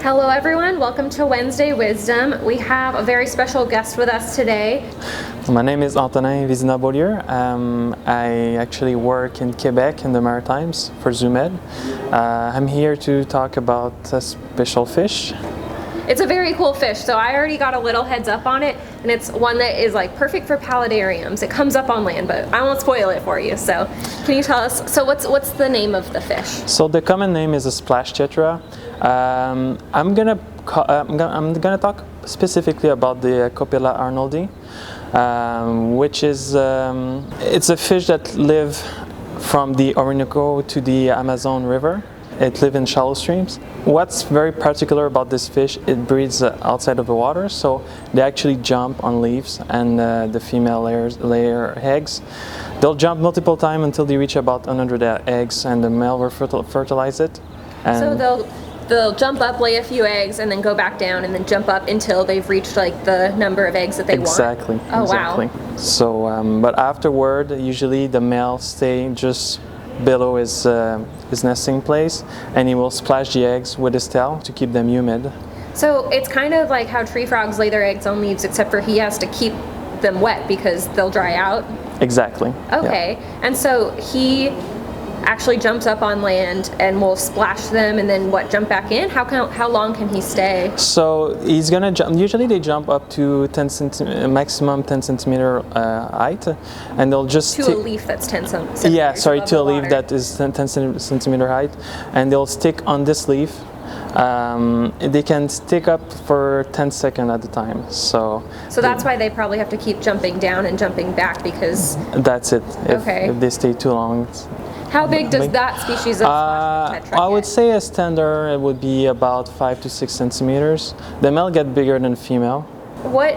Hello everyone, welcome to Wednesday Wisdom. We have a very special guest with us today. My name is Antonin Vezina-Beaulieu. I actually work in Quebec in the Maritimes for ZooMed. I'm here to talk about a special fish. It's a very cool fish, so I already got a little heads up on it, and it's one that is like perfect for paludariums. It comes up on land, but I won't spoil it for you. So can you tell us, so what's the name of the fish? So the common name is a Splash Tetra. I'm gonna talk specifically about the Copello arnoldi, which is it's a fish that live from the Orinoco to the Amazon River. It lives in shallow streams. What's very particular about this fish, it breeds outside of the water, so they actually jump on leaves, and the female layer eggs. They'll jump multiple times until they reach about 100 eggs, and the male will fertilize it. And So they'll jump up, lay a few eggs, and then go back down, and then jump up until they've reached like the number of eggs that they want. Exactly. Oh, exactly. Wow. So, but afterward, usually the male stay just below his nesting place, and he will splash the eggs with his tail to keep them humid. So it's kind of like how tree frogs lay their eggs on leaves, except for he has to keep them wet because they'll dry out. Exactly. Okay, Yeah. and so he actually jumps up on land and will splash them, and then jump back in? How long can he stay? So he's gonna jump. Usually they jump up to 10 maximum 10 centimeter height, and they'll just To a leaf that's 10 centimeters. Yeah, sorry, above to a the leaf water. that is 10 centimeter height, and they'll stick on this leaf. They can stick up for 10 seconds at a time. So that's why they probably have to keep jumping down and jumping back, because that's it. Okay. If they stay too long. how big does that species of Splash Tetra I would get? say a standard it would be about 5 to 6 centimeters. The male get bigger than female. What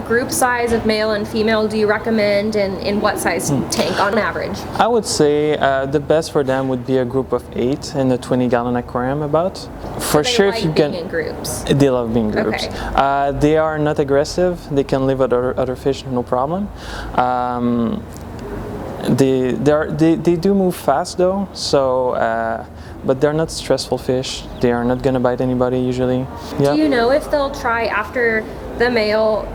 group size of male and female do you recommend, and in what size tank on average? I would say the best for them would be a group of 8 in a 20-gallon aquarium about. For They sure, like if you being can. in groups. They love being groups. Okay. They are not aggressive. They can live with other fish, no problem. They do move fast though, so but they're not stressful fish. They are not gonna bite anybody usually. Yeah. Do you know if they'll try, after the male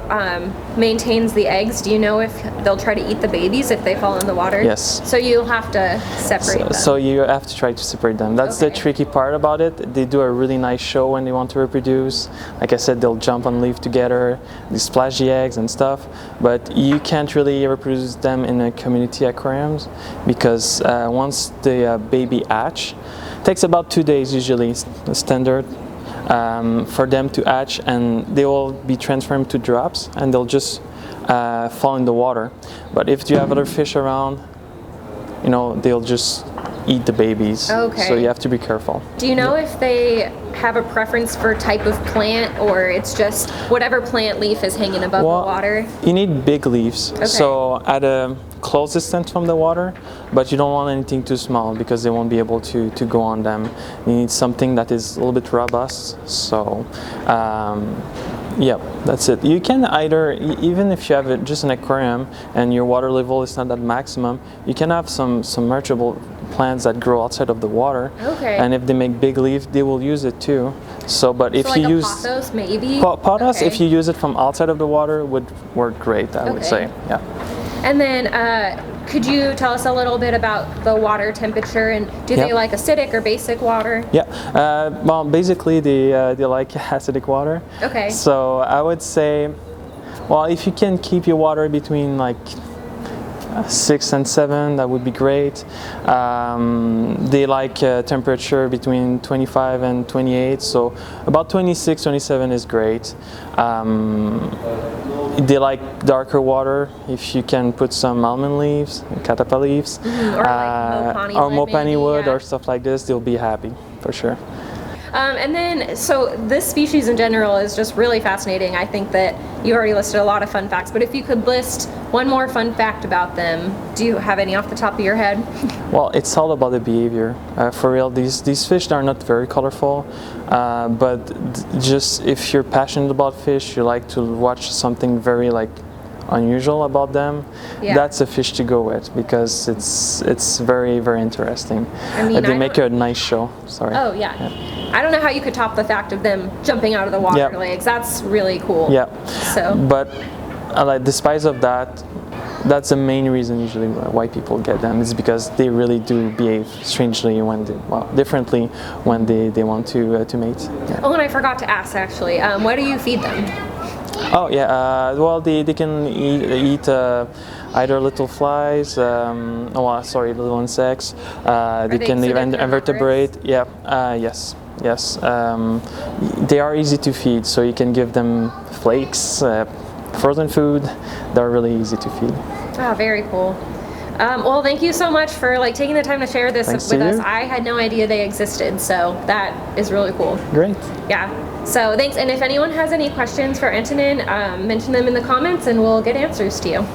maintains the eggs, do you know if they'll try to eat the babies if they fall in the water? Yes. So you'll have to separate them. So you have to try to separate them. That's the Okay. tricky part about it. They do a really nice show when they want to reproduce. Like I said, they'll jump on leaf together, they splash the eggs and stuff, but you can't really reproduce them in a community aquariums, because once the baby hatch, takes about 2 days usually, standard, for them to hatch, and they will be transformed to drops, and they'll just fall in the water. But if you have other fish around, they'll just eat the babies. Okay. So you have to be careful. Do you know if they have a preference for type of plant, or it's just whatever plant leaf is hanging above the water? You need big leaves. Okay. So at a close distance from the water, but you don't want anything too small because they won't be able to go on them. You need something that is a little bit robust. So yeah, that's it. You can either, even if you have just an aquarium and your water level is not at maximum, you can have some submergible plants that grow outside of the water. Okay. And if they make big leaf, they will use it too. So, but if like you a use pothos, maybe? pothos, Okay. if you use it from outside of the water, would work great. I would Okay. say, yeah. And then could you tell us a little bit about the water temperature, and do they Yeah. like acidic or basic water? Yeah, well, basically they like acidic water. Okay. So I would say, well, if you can keep your water between like 6 and 7, that would be great. They like temperature between 25 and 28, so about 26, 27 is great. They like darker water. If you can put some almond leaves, catappa leaves, Or mopani maybe, wood yeah. or stuff like this, they'll be happy for sure. And then, so this species in general is just really fascinating. I think that you already listed a lot of fun facts, but if you could list one more fun fact about them, do you have any off the top of your head? Well, it's all about the behavior. For real, these fish are not very colorful, but just if you're passionate about fish, you like to watch something very like unusual about them, Yeah. that's a fish to go with because it's very, very interesting. I mean, They I make a nice show. Sorry. Oh yeah. I don't know how you could top the fact of them jumping out of the water Yeah. legs. That's really cool. Yeah. So. But like, despite of that, that's the main reason usually why people get them is because they really do behave strangely when differently when they want to mate. Yeah. Oh, and I forgot to ask actually. What do you feed them? Oh yeah. Well, they can eat either little flies. Little insects. They can so eat they're invertebrate. Yeah. Yes. Yes. They are easy to feed, so you can give them flakes. Frozen food, they're really easy to feed. Oh, very cool. Well, thank you so much for taking the time to share this Thanks with to us. you. I had no idea they existed, so that is really cool. Great. Yeah. So thanks. And if anyone has any questions for Antonin, mention them in the comments, and we'll get answers to you.